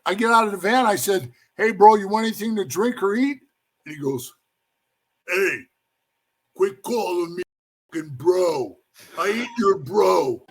I get out of the van. I said, hey, bro, you want anything to drink or eat? And he goes, hey, quit calling me fucking bro. I ain't your bro.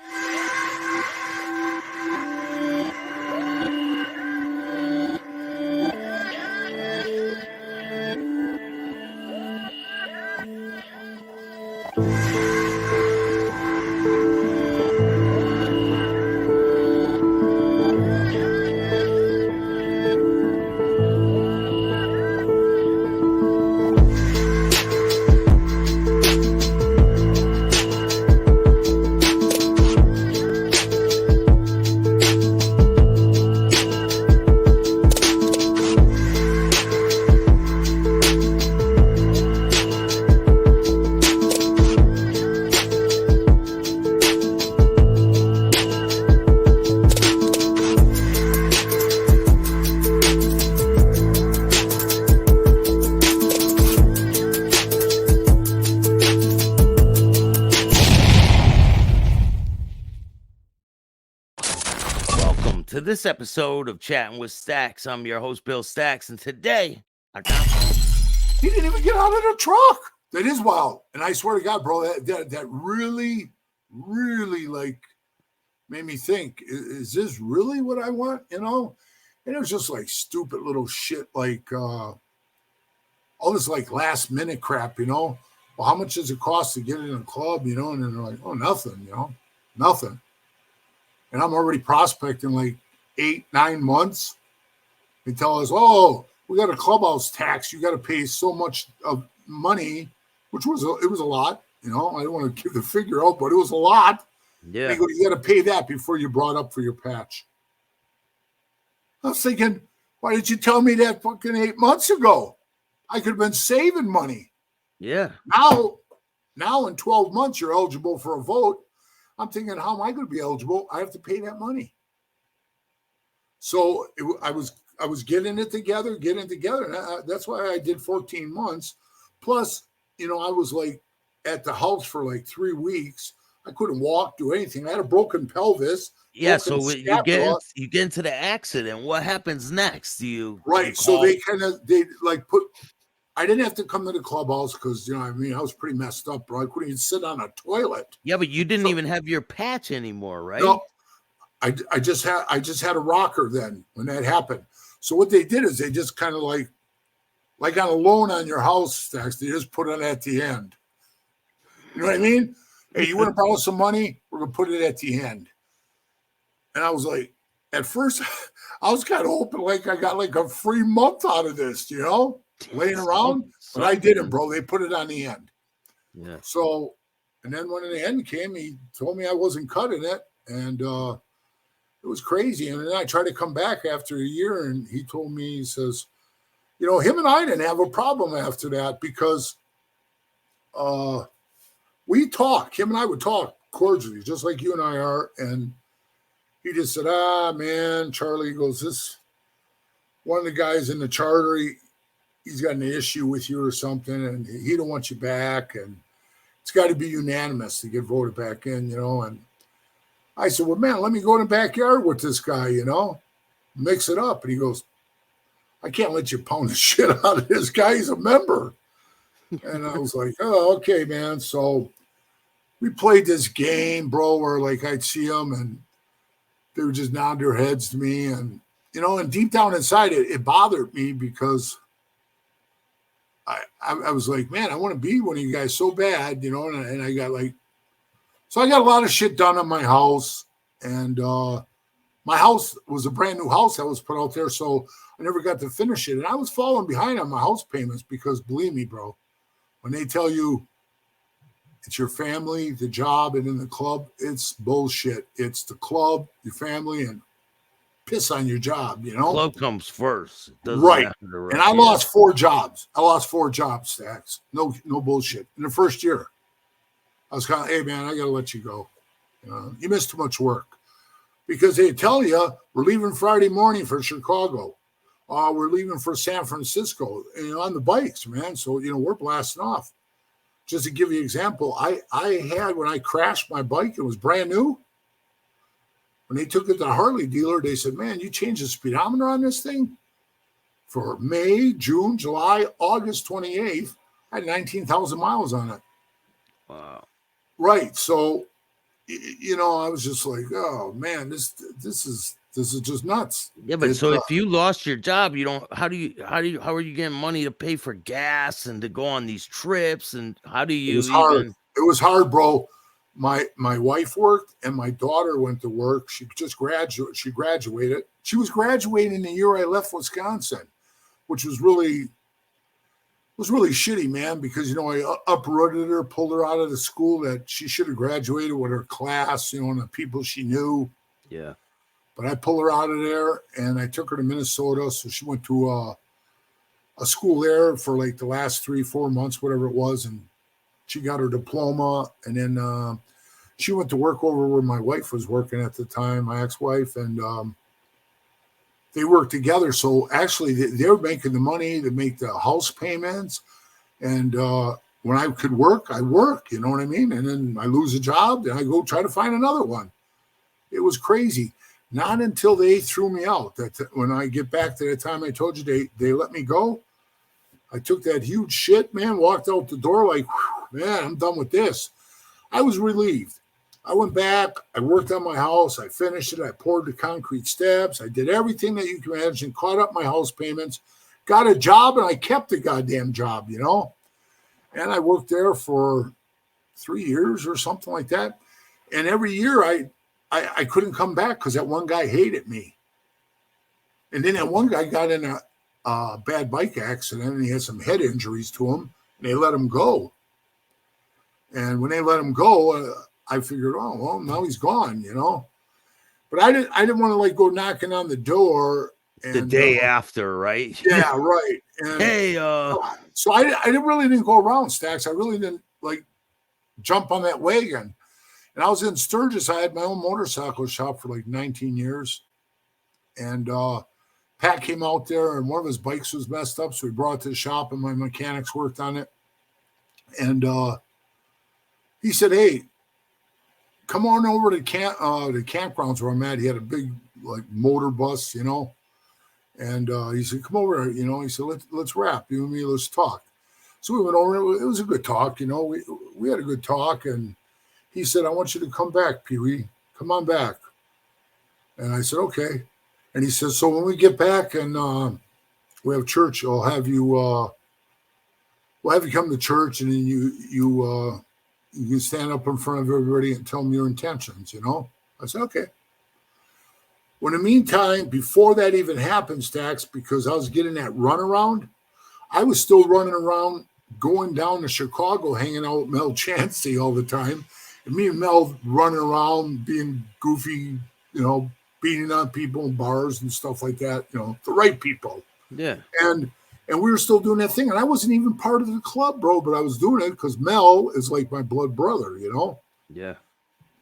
To this episode of Chatting with Stacks. I'm your host, Bill Stacks, and today I got... He didn't even get out of the truck. That is wild. And I swear to God, bro, that really, really like made me think, is this really what I want? You know? And it was just like stupid little shit, like all this like last minute crap, you know? Well, how much does it cost to get in a club, you know? And then they're like, oh, nothing, you know? Nothing. And I'm already prospecting like 8-9 months. They tell us, oh, we got a clubhouse tax. You got to pay so much of money, which was it was a lot. You know, I don't want to give the figure out, but it was a lot. Yeah. They go, you got to pay that before you're brought up for your patch. I was thinking, why did you tell me that fucking 8 months ago? I could have been saving money. Yeah. Now in 12 months, you're eligible for a vote. I'm thinking, how am I going to be eligible? I have to pay that money. So I was getting it together. And that's why I did 14 months. Plus, you know, I was like at the house for like 3 weeks. I couldn't walk, do anything. I had a broken pelvis. Yeah, so you get into the accident. What happens next? Do you So they put. I didn't have to come to the clubhouse because, you know, I mean, I was pretty messed up, bro. I couldn't even sit on a toilet. Yeah, but you didn't even have your patch anymore, right? No, I just had a rocker then when that happened. So what they did is they just kind of like on a loan on your house, Stacks, they just put it at the end. You know what I mean? Hey, you want to borrow some money? We're going to put it at the end. And I was like, at first, I was kind of hoping like I got like a free month out of this, you know? Laying around, but I didn't, bro. They put it on the end. Yeah. So, and then when the end came, he told me I wasn't cutting it, and it was crazy. And then I tried to come back after a year, and he told me, he says, you know, him and I didn't have a problem after that because we talk. Him and I would talk cordially, just like you and I are. And he just said, man, Charlie goes, this one of the guys in the charter, he's got an issue with you or something, and he don't want you back, and it's got to be unanimous to get voted back in, you know. And I said, well, man, let me go in the backyard with this guy, you know, mix it up. And he goes, I can't let you pound the shit out of this guy. He's a member. And I was like, oh, okay, man. So we played this game, bro, where like I'd see them and they would just nod their heads to me. And, you know, and deep down inside it bothered me because I was like, man, I want to be one of you guys so bad, you know, and I got like, so I got a lot of shit done on my house, and my house was a brand new house that was put out there, so I never got to finish it, and I was falling behind on my house payments because, believe me, bro, when they tell you it's your family, the job, and in the club, it's bullshit. It's the club, your family, and piss on your job, you know? Club comes first. Right. And I lost 4 jobs. Stacks. No bullshit. In the first year, I was kind of, hey, man, I got to let you go. You missed too much work. Because they tell you, we're leaving Friday morning for Chicago. We're leaving for San Francisco, you know, on the bikes, man. So, you know, we're blasting off. Just to give you an example, I had, when I crashed my bike, it was brand new. When they took it to the Harley dealer, they said, man, you changed the speedometer on this thing? For May, June, July, August 28th, I had 19,000 miles on it. Wow. Right. So, I was just like, oh man, this is just nuts. Yeah, but so if you lost your job, how are you getting money to pay for gas and to go on these trips? And how do you It was hard. It was hard, bro. My wife worked and my daughter went to work. She graduated. She was graduating the year I left Wisconsin, which was really shitty, man, because, I uprooted her, pulled her out of the school that she should have graduated with her class, and the people she knew. Yeah. But I pulled her out of there and I took her to Minnesota. So she went to a school there for like the last 3-4 months, whatever it was. And she got her diploma. And then she went to work over where my wife was working at the time, my ex-wife. And they worked together. So actually they were making the money to make the house payments. And when I could work, I work, you know what I mean? And then I lose a job and I go try to find another one. It was crazy. Not until they threw me out. When I get back to the time I told you they let me go, I took that huge shit, man, walked out the door like, man, I'm done with this. I was relieved. I went back. I worked on my house. I finished it. I poured the concrete steps. I did everything that you can imagine, caught up my house payments, got a job, and I kept the goddamn job, And I worked there for 3 years or something like that. And every year I couldn't come back because that one guy hated me. And then that one guy got in a bad bike accident and he had some head injuries to him and they let him go. And when they let him go, I figured, oh, well, now he's gone, But I didn't want to go knocking on the door. And, the day after, right? Yeah, right. And hey, so I didn't go around, Stacks. I really didn't jump on that wagon. And I was in Sturgis. I had my own motorcycle shop for 19 years. And Pat came out there and one of his bikes was messed up. So we brought it to the shop and my mechanics worked on it. And he said, hey, come on over to the campgrounds where I'm at. He had a big motor bus, And he said, come over, he said, let's rap. You and me, let's talk. So we went over. It was a good talk, We had a good talk and he said, I want you to come back, PeeWee. Come on back. And I said, okay. And he says, so when we get back and we have church, we'll have you come to church and then you can stand up in front of everybody and tell them your intentions, I said, okay. Well, in the meantime, before that even happened, Stacks, because I was getting that runaround, I was still running around, going down to Chicago, hanging out with Mel Chansey all the time. And me and Mel running around, being goofy, beating on people in bars and stuff like that, the right people. Yeah. And we were still doing that thing. And I wasn't even part of the club, bro, but I was doing it because Mel is like my blood brother, Yeah.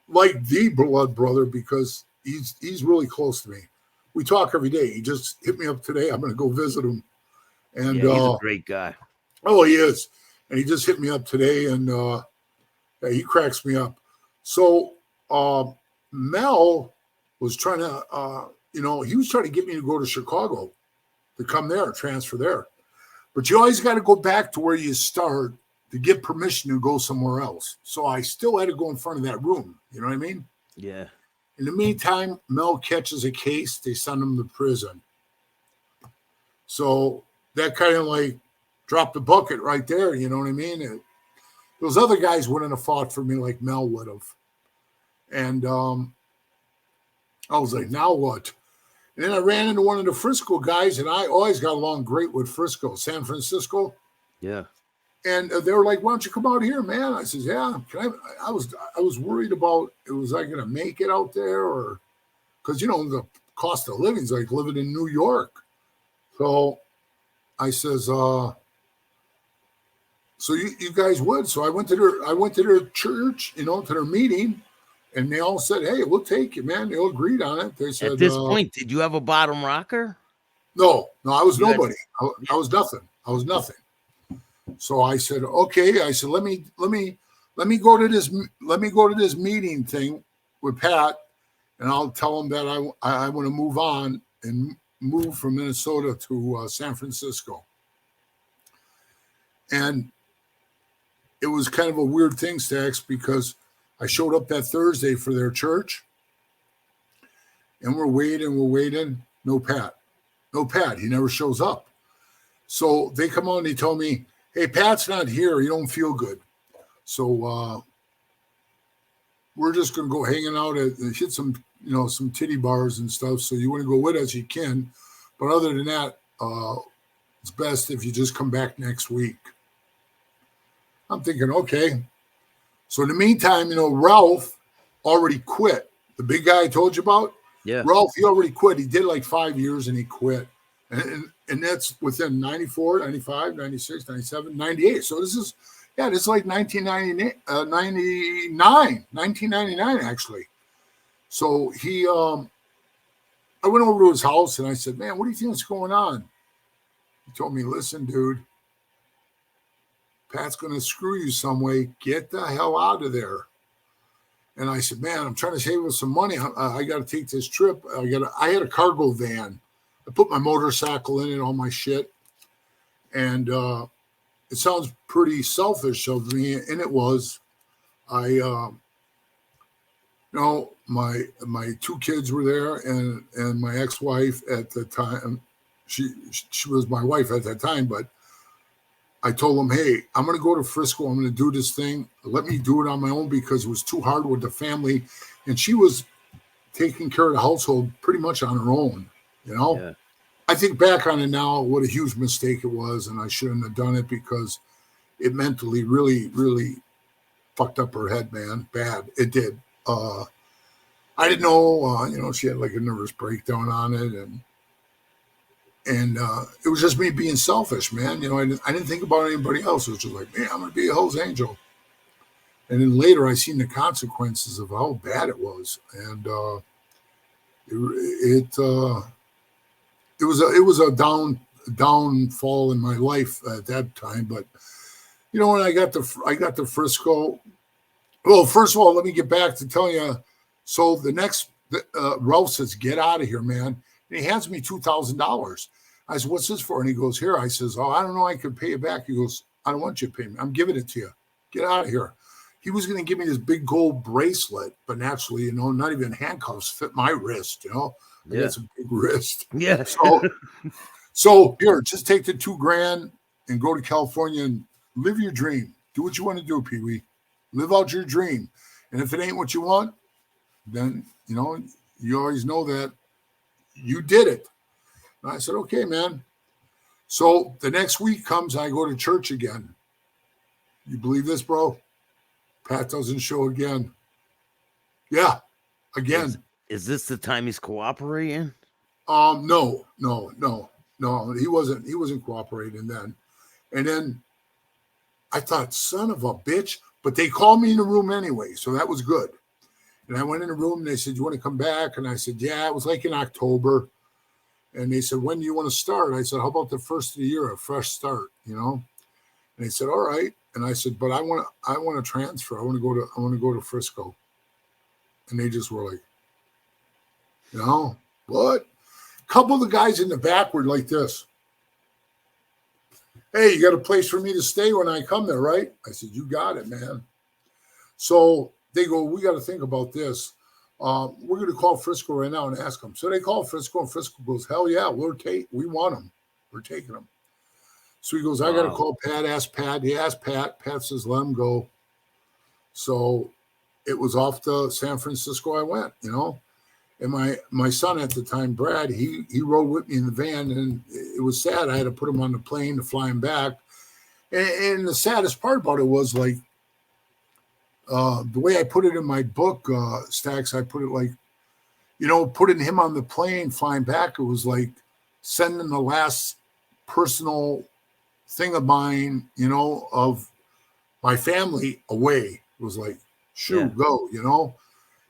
Like the blood brother because he's really close to me. We talk every day. He just hit me up today. I'm going to go visit him. And he's a great guy. Oh, he is. And he just hit me up today and he cracks me up. So Mel was trying to, he was trying to get me to go to Chicago, to come there, transfer there. But you always got to go back to where you start to get permission to go somewhere else. So I still had to go in front of that room. You know what I mean? Yeah. In the meantime, Mel catches a case. They send him to prison. So that kind of dropped the bucket right there. You know what I mean? Those other guys wouldn't have fought for me like Mel would have. And I was like, now what? And then I ran into one of the Frisco guys, and I always got along great with Frisco, San Francisco. Yeah. And they were like, why don't you come out here, man? I says, yeah. I was worried about, was I going to make it out there? Or because, the cost of living is like living in New York. So I says, so you guys would. So I went to their church, to their meeting, and they all said, hey, we'll take you, man. They all agreed on it. They said, at this point, did you have a bottom rocker? No, I was nobody. I was nothing. I was nothing. So I said, okay. I said, let me go to this meeting thing with Pat, and I'll tell them that I want to move on and move from Minnesota to San Francisco. And it was kind of a weird thing, Stax, because I showed up that Thursday for their church, and we're waiting. No Pat. He never shows up. So they come on and they tell me, hey, Pat's not here. He don't feel good. So we're just going to go hanging out and hit some, some titty bars and stuff. So you want to go with us, you can. But other than that, it's best if you just come back next week. I'm thinking, okay. So in the meantime, Ralph already quit. The big guy I told you about? Yeah. Ralph, he already quit. He did like 5 years and he quit. And that's within 94, 95, 96, 97, 98. So this is like 1999, actually. So he, I went over to his house and I said, man, what do you think is going on? He told me, listen, dude, Pat's going to screw you some way. Get the hell out of there. And I said, man, I'm trying to save us some money. I got to take this trip. I had a cargo van. I put my motorcycle in it, all my shit. And it sounds pretty selfish of me, and it was. My 2 kids were there, and my ex-wife at the time. She was my wife at that time, but I told them, hey, I'm going to go to Frisco. I'm going to do this thing. Let me do it on my own because it was too hard with the family. And she was taking care of the household pretty much on her own, Yeah. I think back on it now, what a huge mistake it was. And I shouldn't have done it because it mentally really, really fucked up her head, man. Bad. It did. I didn't know, she had like a nervous breakdown on it. And it was just me being selfish, man. I didn't think about anybody else. It was just like, man, I'm going to be a Hell's Angel. And then later I seen the consequences of how bad it was. And it was a downfall in my life at that time. But, when I got to Frisco, well, first of all, let me get back to telling you. So the next, Ralph says, get out of here, man. And he hands me $2,000. I said, what's this for? And he goes, here. I says, oh, I don't know. I could pay you back. He goes, I don't want you to pay me. I'm giving it to you. Get out of here. He was going to give me this big gold bracelet, but naturally, not even handcuffs fit my wrist, I got some big wrist. Yeah. So here, just take the $2,000 and go to California and live your dream. Do what you want to do, PeeWee. Live out your dream. And if it ain't what you want, then, you always know that you did it. And I said, okay, man. So the next week comes, I go to church again. You believe this, bro? Pat doesn't show again. Yeah, again. Is this the time he's cooperating? No. He wasn't cooperating then. And then I thought, son of a bitch. But they called me in the room anyway, so that was good. And I went in the room and they said, you want to come back? And I said, yeah, it was like in October. And they said, when do you want to start? I said, how about the first of the year, a fresh start, And they said, all right. And I said, but I want to transfer. I want to go to Frisco. And they just were like, what? A couple of the guys in the back were like this. Hey, you got a place for me to stay when I come there, right? I said, you got it, man. So they go, we got to think about this. We're going to call Frisco right now and ask them. So they call Frisco, and Frisco goes, hell yeah, we want them. We're taking them. So he goes, I got to call Pat, ask Pat. He asked Pat. Pat says, let him go. So it was off to San Francisco I went, And my son at the time, Brad, he rode with me in the van, and it was sad. I had to put him on the plane to fly him back. And the saddest part about it was like, the way I put it in my book, Stacks, I put it like, putting him on the plane, flying back, it was like sending the last personal thing of mine, of my family away. It was like, go,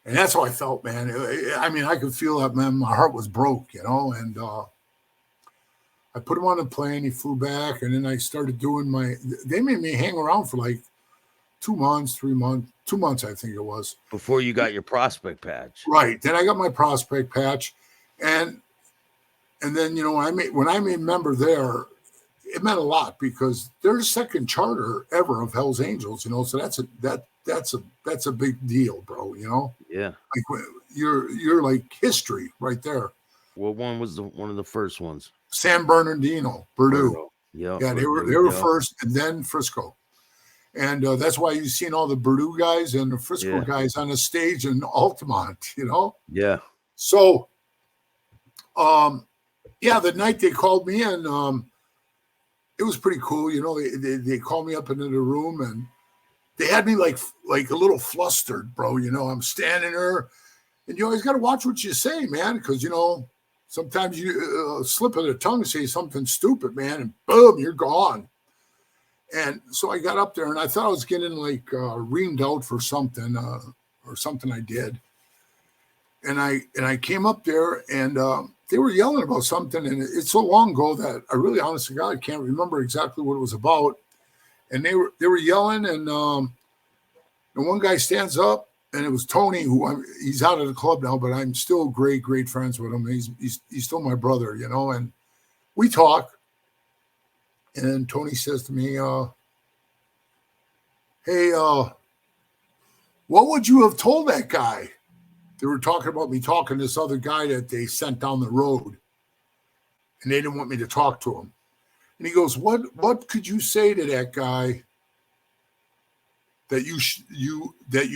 And that's how I felt, man. I mean, I could feel that, man. My heart was broke, and I put him on the plane. He flew back, and then I started doing they made me hang around for like 2 months, 3 months, 2 months, I think it was. Before you got your prospect patch. Right. Then I got my prospect patch. And then, when I made member there, it meant a lot because they're the second charter ever of Hell's Angels, so that's a big deal, bro, Yeah. Like you're like history right there. What one was one of the first ones? San Bernardino, Purdue. Yeah, they were first, and then Frisco. And that's why you've seen all the Purdue guys and the Frisco guys on the stage in Altamont, Yeah. So, the night they called me in, it was pretty cool. They called me up into the room and they had me like a little flustered, bro. I'm standing there and you always got to watch what you say, man. Cause sometimes you slip of the tongue, say something stupid, man, and boom, you're gone. And so I got up there and I thought I was getting like reamed out for something or something I did. And I came up there and they were yelling about something, and it's so long ago that I really, honest to God, can't remember exactly what it was about. And they were yelling, and one guy stands up, and it was Tony, he's out of the club now, but I'm still great friends with him. He's still my brother, and we talk. And Tony says to me, "Hey, what would you have told that guy?" They were talking about me talking to this other guy that they sent down the road, and they didn't want me to talk to him. And he goes, "What could you say to that guy that you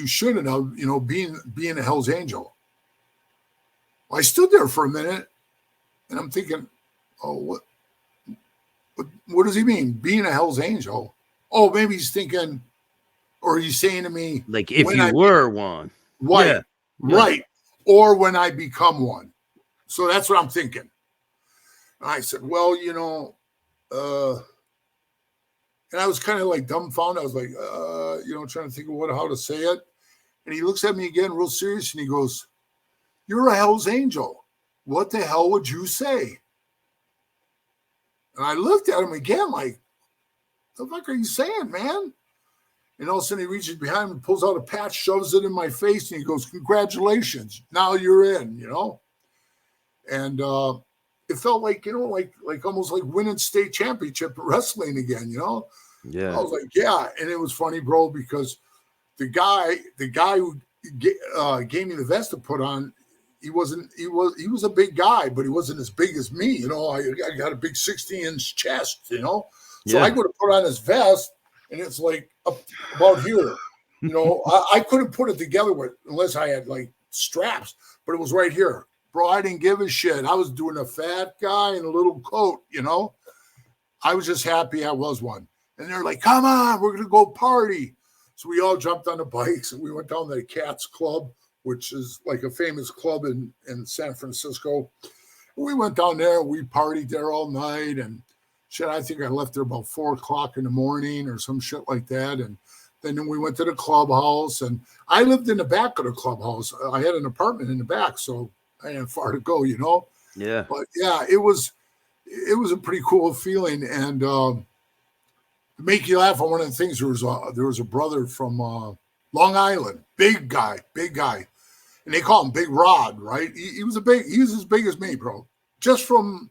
shouldn't have, being a Hell's Angel?" Well, I stood there for a minute, and I'm thinking, "Oh, what does he mean, being a Hell's Angel?" Oh, maybe he's thinking, or he's saying to me, like if you were one, right? Yeah. Right. Or when I become one. So that's what I'm thinking. And I said, well, and I was kind of like dumbfounded. I was like, trying to think of how to say it. And he looks at me again, real serious. And he goes, "You're a Hell's Angel. What the hell would you say?" And I looked at him again, like, the fuck are you saying, man? And all of a sudden he reaches behind me, pulls out a patch, shoves it in my face, and he goes, "Congratulations, now you're in," And it felt like, like almost like winning state championship wrestling again, Yeah. I was like, yeah. And it was funny, bro, because the guy who gave me the vest to put on, he was a big guy, but he wasn't as big as me. I got a big 60-inch chest, So I go to put on his vest, and it's like up about here. I couldn't put it together unless I had like straps, but it was right here. Bro, I didn't give a shit. I was doing a fat guy in a little coat, I was just happy I was one. And they're like, "Come on, we're going to go party." So we all jumped on the bikes and we went down to the Cats Club, which is like a famous club in San Francisco. We went down there, we partied there all night, and shit, I think I left there about 4:00 in the morning or some shit like that. And then we went to the clubhouse, and I lived in the back of the clubhouse. I had an apartment in the back, so I didn't have far to go, Yeah. But yeah, it was a pretty cool feeling. And to make you laugh, on one of the things, there was a brother from Long Island, big guy, and they call him Big Rod, right? He was as big as me, bro. Just from,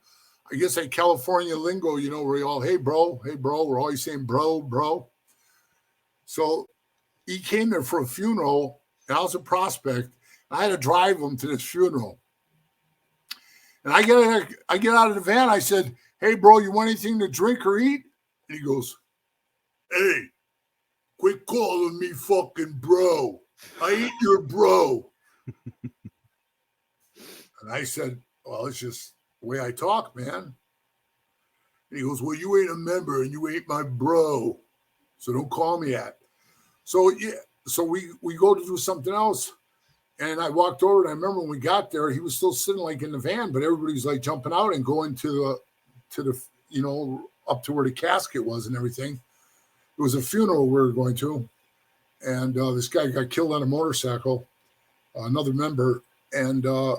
I guess, like California lingo, where we all, hey bro, we're always saying bro. So he came there for a funeral, and I was a prospect. I had to drive him to this funeral. And I get out of the van. I said, "Hey bro, you want anything to drink or eat?" And he goes, "Hey, quit calling me fucking bro. I ain't your bro." And I said, "Well, it's just the way I talk, man." And he goes, "Well, you ain't a member and you ain't my bro, so don't call me that." So yeah, so we go to do something else, and I walked over, and I remember when we got there, he was still sitting like in the van, but everybody's like jumping out and going to the up to where the casket was and everything. It was a funeral we were going to, and this guy got killed on a motorcycle, another member, and I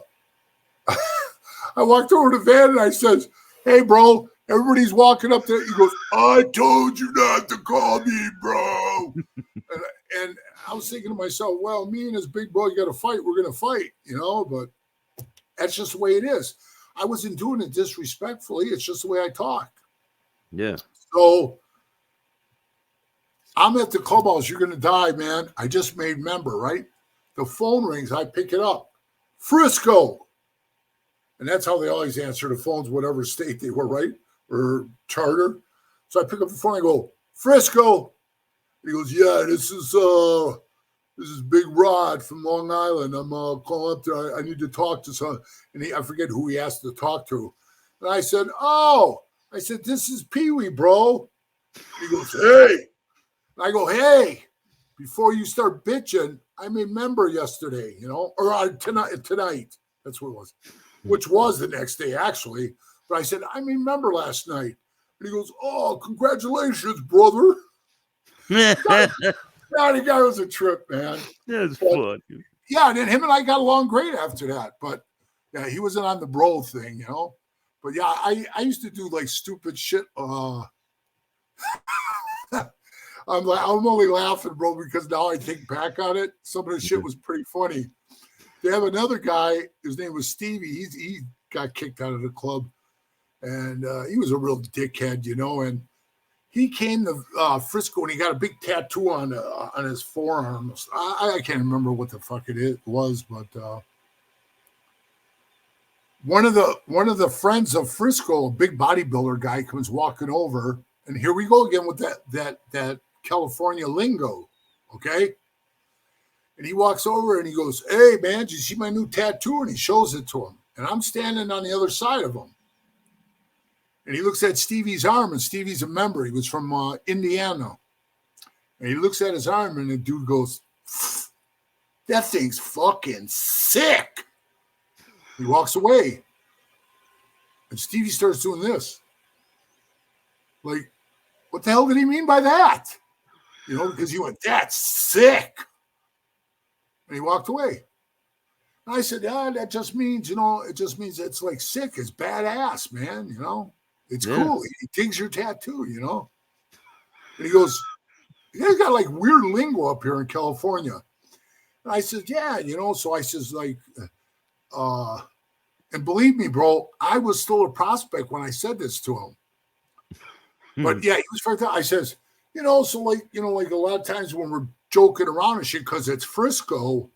walked over to the van and I said, "Hey, bro." Everybody's walking up there. He goes, "I told you not to call me bro." And I was thinking to myself, well, me and this big boy got to fight. We're going to fight, but that's just the way it is. I wasn't doing it disrespectfully. It's just the way I talk. Yeah. So I'm at the clubhouse. You're going to die, man. I just made member, right? The phone rings. I pick it up. Frisco. And that's how they always answer the phones, whatever state they were, right? Or charter. So I pick up the phone. I go, Frisco. He goes, yeah, this is Big Rod from Long Island. I'm calling up there. I need to talk to someone. And I forget who he asked to talk to. And I said, this is PeeWee, bro. He goes, hey. And I go, hey, before you start bitching, I made member yesterday, or tonight. That's what it was, which was the next day, actually. But I said, I made member last night. And he goes, oh, congratulations, brother. The guy was a trip, man. That's fun. Yeah, and then him and I got along great after that. But yeah, he wasn't on the bro thing, But yeah, I used to do like stupid shit. I'm only laughing, bro, because now I think back on it. Some of the shit was pretty funny. They have another guy. His name was Stevie. He got kicked out of the club, and he was a real dickhead, And he came to Frisco, and he got a big tattoo on his forearm. I can't remember what the fuck it was, but one of the friends of Frisco, a big bodybuilder guy, comes walking over, and here we go again with that California lingo, okay? And he walks over and he goes, hey, man, did you see my new tattoo? And he shows it to him. And I'm standing on the other side of him. And he looks at Stevie's arm, and Stevie's a member. He was from Indiana. And he looks at his arm, and the dude goes, that thing's fucking sick. He walks away. And Stevie starts doing this. Like, what the hell did he mean by that? Because he went, that's sick. And he walked away. And I said, yeah, that just means, it just means it's like sick. It's badass, man, It's cool. He digs your tattoo, And he goes, you guys got like weird lingo up here in California. And I said, yeah, so I says like, and believe me, bro, I was still a prospect when I said this to him. But yeah, he was freaked out. I says, so like a lot of times when we're joking around and shit, because it's Frisco,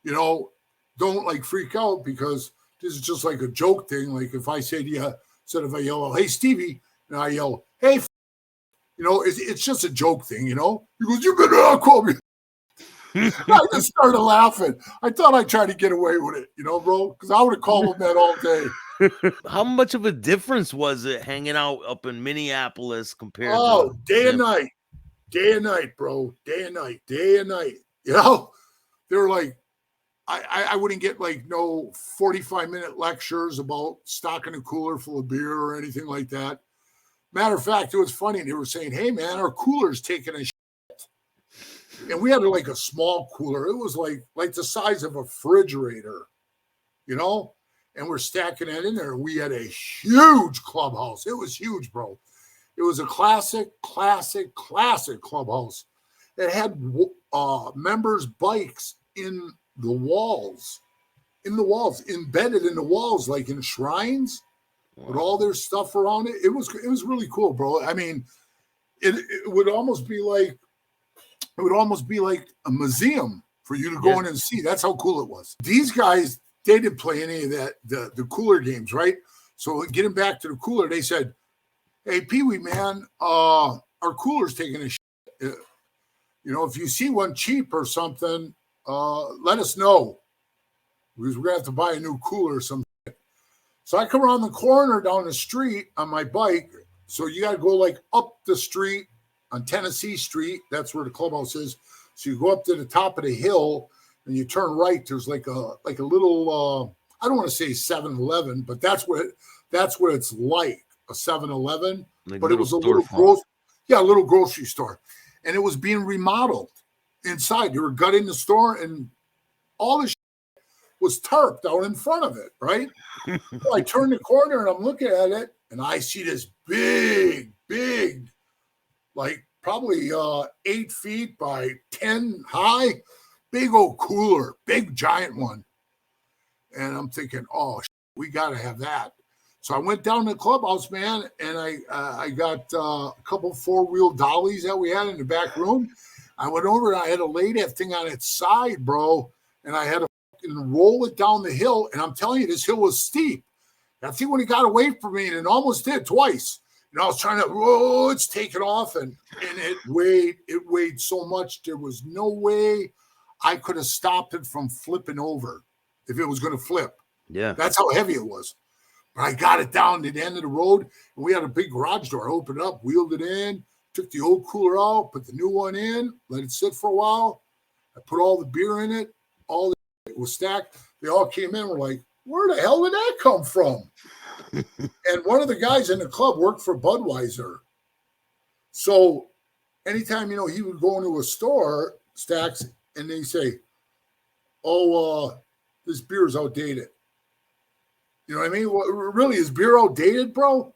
don't like freak out, because this is just like a joke thing. Like if I say to you, instead of I yell, hey, Stevie, and I yell, hey, it's just a joke thing, He goes, you better call me. I just started laughing. I thought I'd try to get away with it, bro, because I would have called him that all day. How much of a difference was it hanging out up in Minneapolis compared to day and night, bro, day and night. They were like, I wouldn't get like no 45-minute lectures about stocking a cooler full of beer or anything like that. Matter of fact, it was funny. They were saying, hey, man, our cooler's taking a shit. And we had like a small cooler. It was like the size of a refrigerator, And we're stacking that in there. We had a huge clubhouse. It was huge, bro. It was a classic clubhouse. It had members' bikes in the walls, embedded in the walls, like in shrines, with all their stuff around it. It was really cool, bro. I mean, it would almost be like a museum for you to go in and see. That's how cool it was. These guys, they didn't play any of that, the cooler games, right? So getting back to the cooler, they said, hey, PeeWee, man, our cooler's taking a shit. If you see one cheap or something, let us know, because we're going to have to buy a new cooler or some shit. So I come around the corner down the street on my bike. So you got to go like up the street on Tennessee Street. That's where the clubhouse is. So you go up to the top of the hill and you turn right. There's like a little, I don't want to say 7-Eleven, but that's what it's like, a 7-Eleven. Like, but it was a little grocery store. And it was being remodeled inside. They were gutting the store, and all the shit was tarped out in front of it, right? So I turn the corner and I'm looking at it, and I see this big, like probably 8 feet by 10 high, big old cooler, big giant one. And I'm thinking, oh, we got to have that. So I went down to the clubhouse, man, and I got a couple 4-wheel dollies that we had in the back room. I went over and I had to lay that thing on its side, bro, and I had to roll it down the hill. And I'm telling you, this hill was steep. I think when he got away from me, and it almost did twice. And I was trying to, it's taking off, and it weighed so much. There was no way I could have stopped it from flipping over if it was going to flip. Yeah. That's how heavy it was. But I got it down to the end of the road, and we had a big garage door. I opened it up, wheeled it in, took the old cooler out, put the new one in, let it sit for a while. I put all the beer in it. It was stacked. They all came in and were like, where the hell did that come from? And one of the guys in the club worked for Budweiser. So anytime, he would go into a store, Stacks, and they say, this beer's outdated. You know what I mean? Well, really, is beer outdated, bro?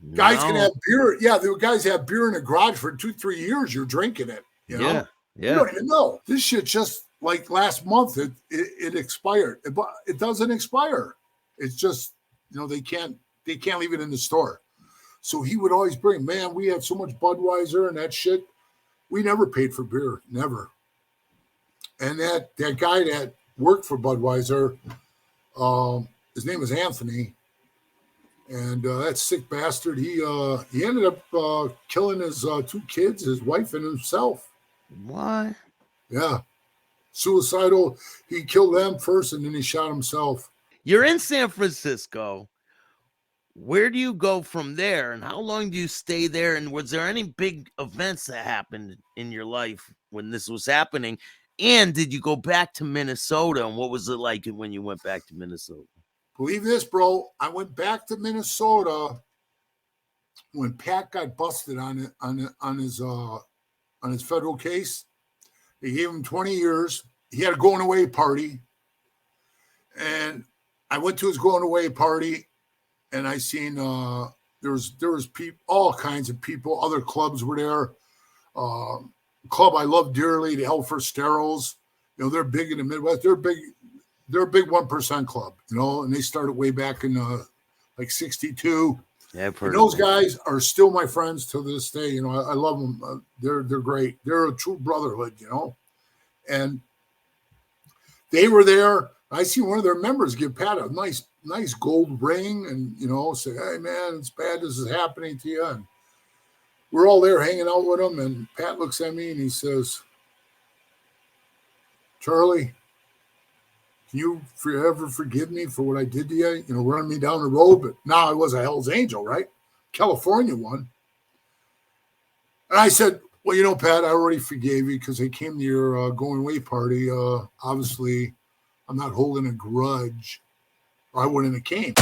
No. Guys can have beer. Yeah, the guys have beer in the garage for 2-3 years. You're drinking it. You know? Yeah. You don't even know. This shit just like last month, it expired. It doesn't expire. It's just, they can't leave it in the store. So he would always bring, man, we had so much Budweiser and that shit. We never paid for beer. Never. And that guy that worked for Budweiser, his name was Anthony. And that sick bastard, he ended up killing his 2 kids, his wife and himself. What? Yeah. Suicidal. He killed them first and then he shot himself. You're in San Francisco. Where do you go from there, and how long do you stay there? And was there any big events that happened in your life when this was happening? And did you go back to Minnesota, and what was it like when you went back to Minnesota? Believe this, bro. I went back to Minnesota when Pat got busted on his federal case. They gave him 20 years. He had a going away party. And I went to his going away party, and I seen there was people, all kinds of people. Other clubs were there. Club I love dearly, the Hell for Steros. They're big in the Midwest. They're a big 1% club, and they started way back in like 62. Yeah, and those guys are still my friends to this day. I love them. They're great. They're a true brotherhood, and they were there. I see one of their members give Pat a nice gold ring and, say, hey, man, it's bad this is happening to you. And we're all there hanging out with him. And Pat looks at me and he says, Charlie, can you ever forgive me for what I did to you? Running me down the road. But now I was a Hell's Angel, right? California one. And I said, well, Pat, I already forgave you because I came to your going away party. Obviously, I'm not holding a grudge, or I wouldn't have came.